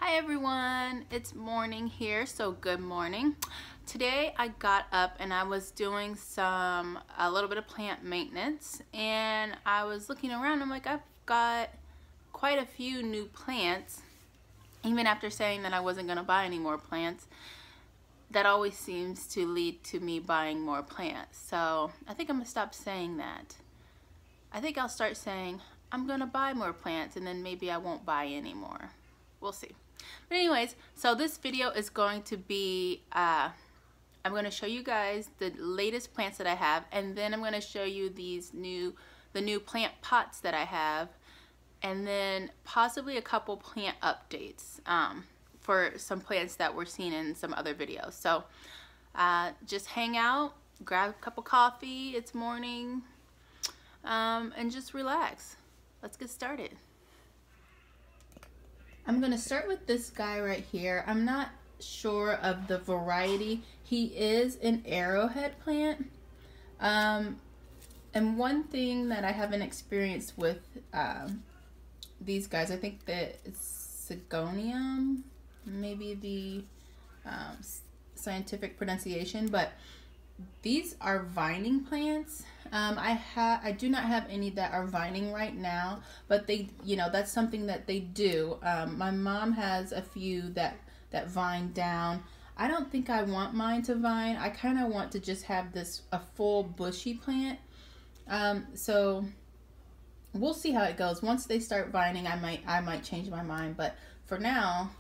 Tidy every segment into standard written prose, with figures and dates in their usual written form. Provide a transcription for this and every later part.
Hi everyone, it's morning here, so good morning. Today I got up and I was doing a little bit of plant maintenance, and I was looking around. I'm like, I've got quite a few new plants. Even after saying that I wasn't going to buy any more plants, that always seems to lead to me buying more plants. So I think I'm going to stop saying that. I think I'll start saying I'm going to buy more plants, and then maybe I won't buy any more. We'll see. But anyways, so this video is going to be, I'm going to show you guys the latest plants that I have, and then I'm going to show you the new plant pots that I have, and then possibly a couple plant updates for some plants that were seen in some other videos. So just hang out, grab a cup of coffee, it's morning, and just relax. Let's get started. I'm going to start with this guy right here. I'm not sure of the variety. He is an arrowhead plant. And one thing that I haven't experienced with these guys, I think that it's Syngonium, maybe the scientific pronunciation, but these are vining plants. I do not have any that are vining right now, but they, that's something that they do. My mom has a few that vine down. I don't think I want mine to vine. I kind of want to just have a full bushy plant. So we'll see how it goes. Once they start vining, I might change my mind, but for now,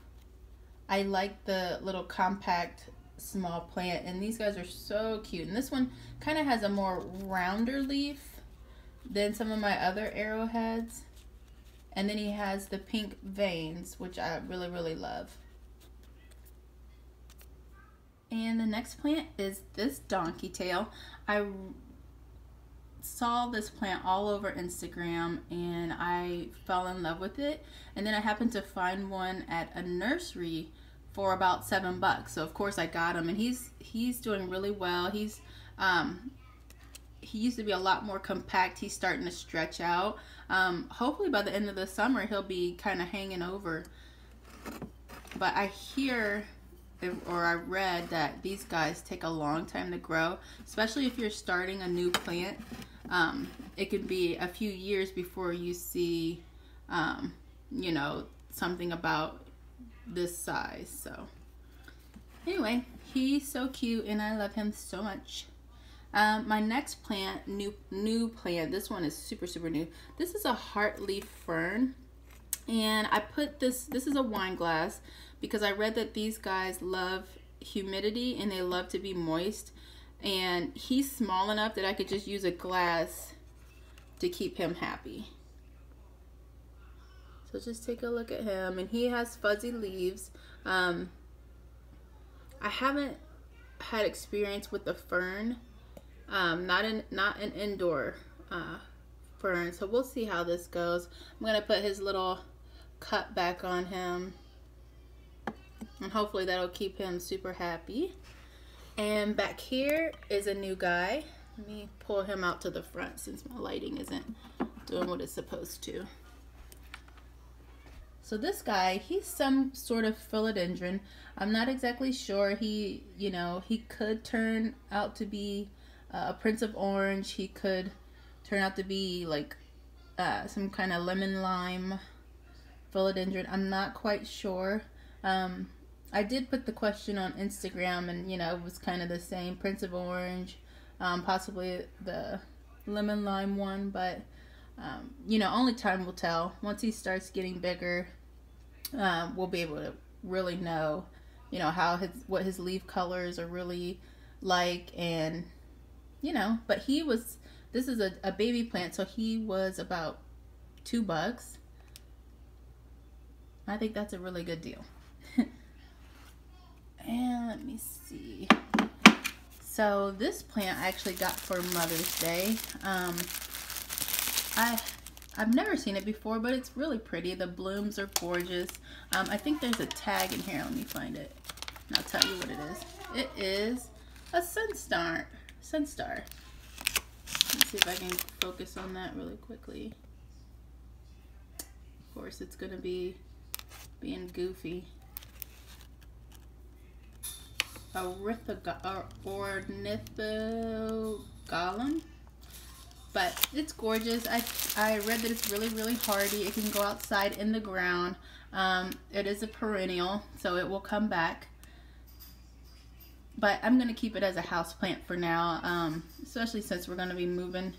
I like the little compact small plant, and these guys are so cute. And this one kind of has a more rounder leaf than some of my other arrowheads, and then he has the pink veins, which I really love. And the next plant is this donkey tail. I saw this plant all over Instagram and I fell in love with it, and then I happened to find one at a nursery for about $7. So of course I got him, and he's doing really well. He used to be a lot more compact. He's starting to stretch out. Hopefully by the end of the summer he'll be kind of hanging over. But I hear, or I read, that these guys take a long time to grow, especially if you're starting a new plant. It could be a few years before you see something about this size. So anyway, he's so cute and I love him so much. My next plant, new plant, this one is super new. This is a heartleaf fern, and I put this is a wine glass because I read that these guys love humidity and they love to be moist, and he's small enough that I could just use a glass to keep him happy. So just take a look at him, and he has fuzzy leaves. I haven't had experience with the fern, not an indoor fern, so we'll see how this goes. I'm gonna put his little cup back on him, and hopefully that'll keep him super happy. And back here is a new guy. Let me pull him out to the front since my lighting isn't doing what it's supposed to. So this guy, he's some sort of philodendron. I'm not exactly sure. He could turn out to be a Prince of Orange. He could turn out to be like some kind of lemon lime philodendron. I'm not quite sure. I did put the question on Instagram, and it was kind of the same, Prince of Orange, possibly the lemon lime one, but only time will tell. Once he starts getting bigger, we'll be able to really know, what his leaf colors are really like, and but this is a baby plant, so he was about $2. I think that's a really good deal. And let me see. So this plant I actually got for Mother's Day. I've never seen it before, but it's really pretty. The blooms are gorgeous. I think there's a tag in here. Let me find it, and I'll tell you what it is. It is a sunstar. Let's see if I can focus on that really quickly. Of course, it's going to be being goofy. Ornithogalum. But it's gorgeous. I read that it's really hardy. It can go outside in the ground. It is a perennial, so it will come back. But I'm going to keep it as a house plant for now, especially since we're going to be moving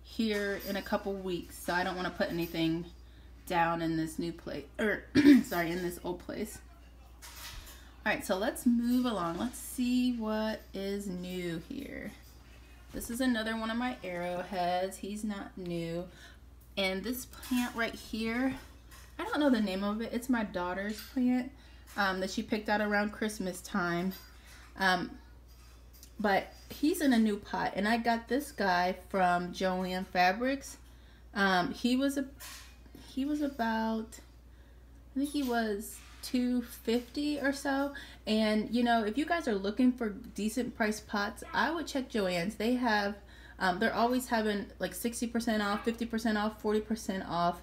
here in a couple weeks. So I don't want to put anything down in this new place, or sorry, in this old place. All right, so let's move along. Let's see what is new here. This is another one of my arrowheads. He's not new. And this plant right here, I don't know the name of it. It's my daughter's plant that she picked out around Christmas time. But he's in a new pot, and I got this guy from Joann Fabrics. He was about, I think he was $2.50 or so. And you know, if you guys are looking for decent price pots, I would check Joann's. They have they're always having like 60% off, 50% off, 40% off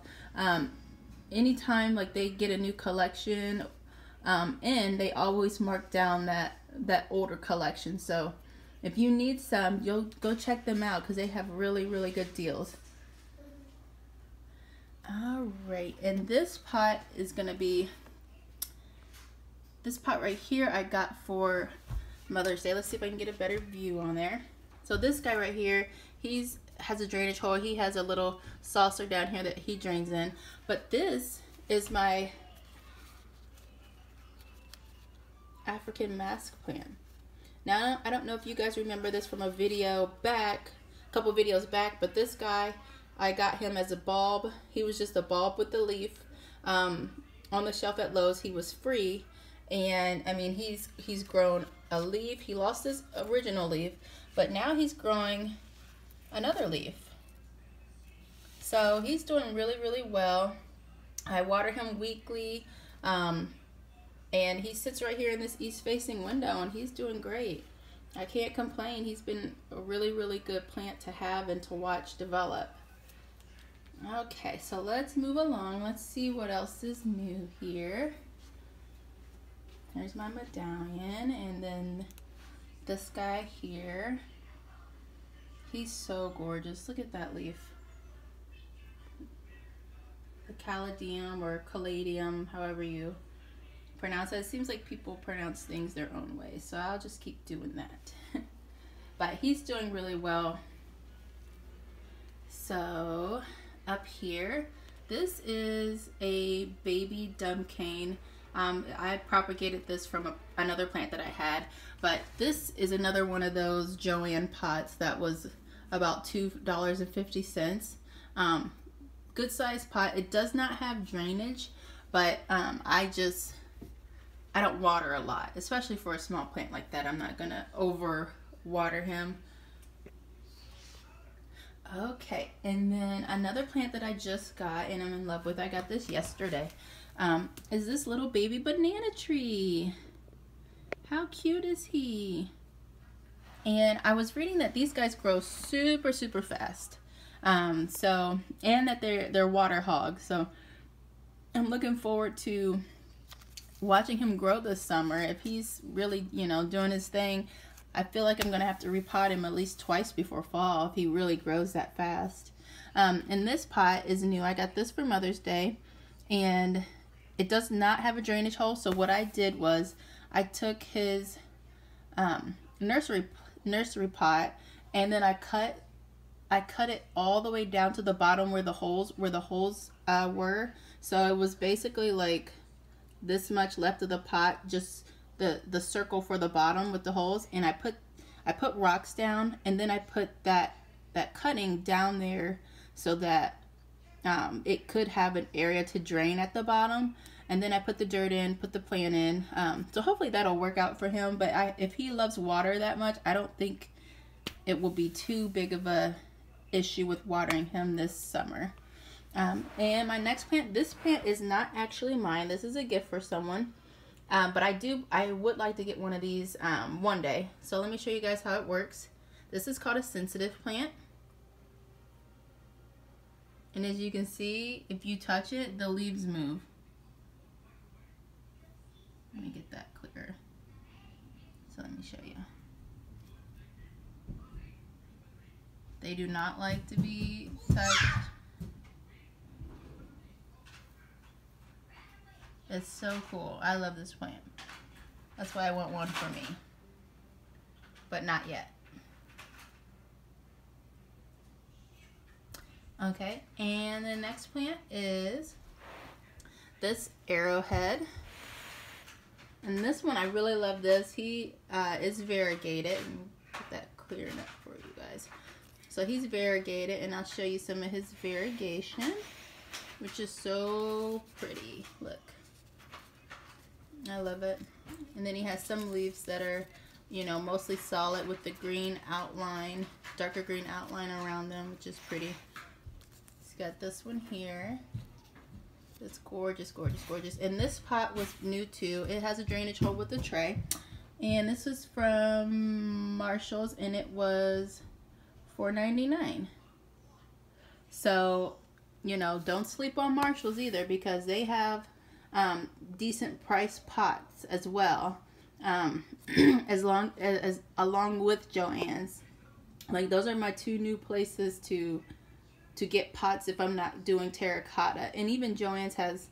anytime like they get a new collection in, they always mark down that older collection. So if you need some, you'll go check them out because they have really good deals. All right, and this pot is gonna be, this pot right here I got for Mother's Day. Let's see if I can get a better view on there. So this guy right here, has a drainage hole. He has a little saucer down here that he drains in. But this is my African mask plant. Now, I don't know if you guys remember this from a video back, a couple videos back, but this guy, I got him as a bulb. He was just a bulb with the leaf. On the shelf at Lowe's, he was free. And I mean, he's grown a leaf. He lost his original leaf, but now he's growing another leaf. So he's doing really well. I water him weekly, and he sits right here in this east-facing window, and he's doing great. I can't complain. He's been a really good plant to have and to watch develop. Okay, so let's move along. Let's see what else is new here. There's my medallion, and then this guy here. He's so gorgeous. Look at that leaf. The caladium or caladium, however you pronounce it. It seems like people pronounce things their own way, so I'll just keep doing that. But he's doing really well. So up here, this is a baby dumb cane. I propagated this from another plant that I had, but this is another one of those Joann pots that was about $2.50. Good size pot. It does not have drainage, but I don't water a lot, especially for a small plant like that. I'm not gonna over water him. Okay, and then another plant that I just got and I'm in love with, I got this yesterday, is this little baby banana tree. How cute is he? And I was reading that these guys grow super fast. And that they're water hogs. So I'm looking forward to watching him grow this summer. If he's really, you know, doing his thing, I feel like I'm going to have to repot him at least twice before fall if he really grows that fast. And this pot is new. I got this for Mother's Day, and it does not have a drainage hole. So what I did was I took his nursery pot, and then I cut it all the way down to the bottom where the holes were. So it was basically like this much left of the pot, just the circle for the bottom with the holes, and I put rocks down, and then I put that cutting down there so that it could have an area to drain at the bottom, and then I put the dirt in, put the plant in, so hopefully that'll work out for him. But if he loves water that much, I don't think it will be too big of a issue with watering him this summer. And my next plant, this plant is not actually mine. This is a gift for someone. But I would like to get one of these one day. So let me show you guys how it works. This is called a sensitive plant. And as you can see, if you touch it, the leaves move. me get that clearer. So let me show you. They do not like to be touched. It's so cool. I love this plant. That's why I want one for me. But not yet. Okay, and the next plant is this arrowhead. And this one, I really love this. He is variegated. Get that clearing up for you guys. So he's variegated, and I'll show you some of his variegation, which is so pretty. Look. I love it. And then he has some leaves that are, you know, mostly solid with the green outline, darker green outline around them, which is pretty. He's got this one here. It's gorgeous, gorgeous, gorgeous. And this pot was new too. It has a drainage hole with a tray. And this was from Marshall's, and it was $4.99. So, you know, don't sleep on Marshall's either, because they have decent price pots as well, along with Joann's. Like, those are my two new places to get pots if I'm not doing terracotta. And even Joann's has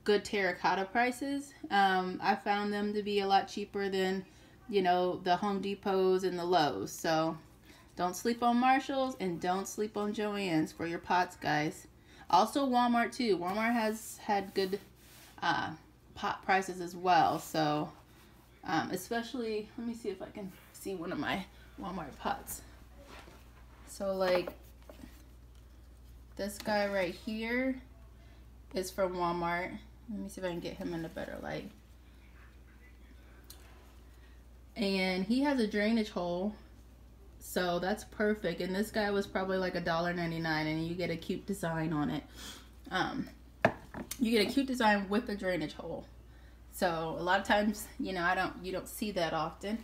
good terracotta prices. I found them to be a lot cheaper than, you know, the Home Depots and the Lowe's. So don't sleep on Marshall's, and don't sleep on Joann's for your pots, guys. Also Walmart too. Walmart has had good pot prices as well. So especially, let me see if I can see one of my Walmart pots. So like this guy right here is from Walmart. Let me see if I can get him in a better light. And he has a drainage hole, so that's perfect. And this guy was probably like $1.99, and you get a cute design on it. You get a cute design with a drainage hole. So a lot of times, you know, you don't see that often.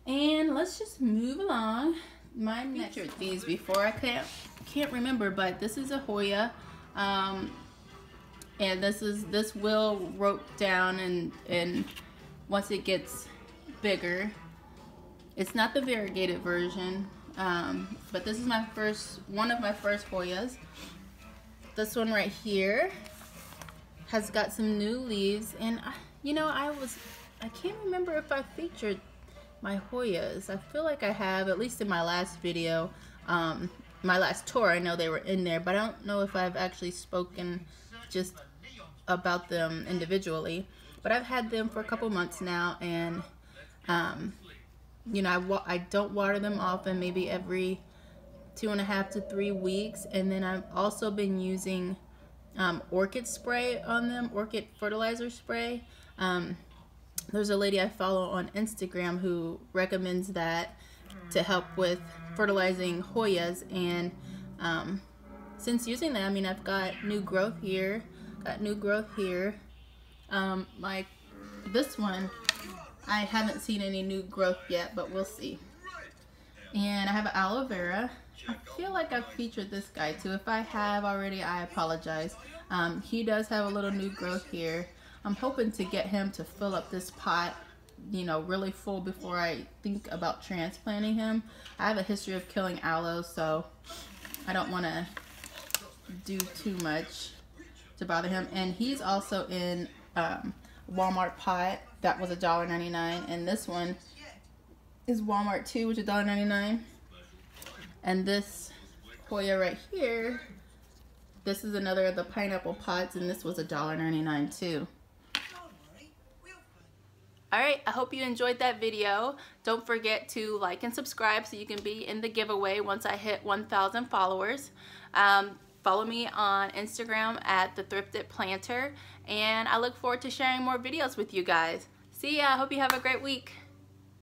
And let's just move along. My next featured these before. I can't remember, but this is a Hoya, and this will rope down, and once it gets bigger. It's not the variegated version, but this is one of my first Hoyas. This one right here has got some new leaves, and you know, I can't remember if I featured my Hoyas. I feel like I have, at least in my last video, my last tour. I know they were in there, but I don't know if I've actually spoken just about them individually. But I've had them for a couple months now, and you know, I don't water them often, maybe every 2.5 to 3 weeks. And then I've also been using orchid spray on them, orchid fertilizer spray. There's a lady I follow on Instagram who recommends that to help with fertilizing Hoyas. And since using that, I mean, I've got new growth here, like this one, I haven't seen any new growth yet, but we'll see. And I have aloe vera. I feel like I've featured this guy too. If I have already, I apologize. He does have a little new growth here. I'm hoping to get him to fill up this pot, you know, really full before I think about transplanting him. I have a history of killing aloe, so I don't want to do too much to bother him. And he's also in Walmart pot. That was $1.99, and this one is Walmart too, which is $1.99. And this Hoya right here, this is another of the pineapple pots, and this was $1.99 too. Alright, I hope you enjoyed that video. Don't forget to like and subscribe so you can be in the giveaway once I hit 1,000 followers. Follow me on Instagram at The Thrifted Planter, and I look forward to sharing more videos with you guys. See ya! I hope you have a great week.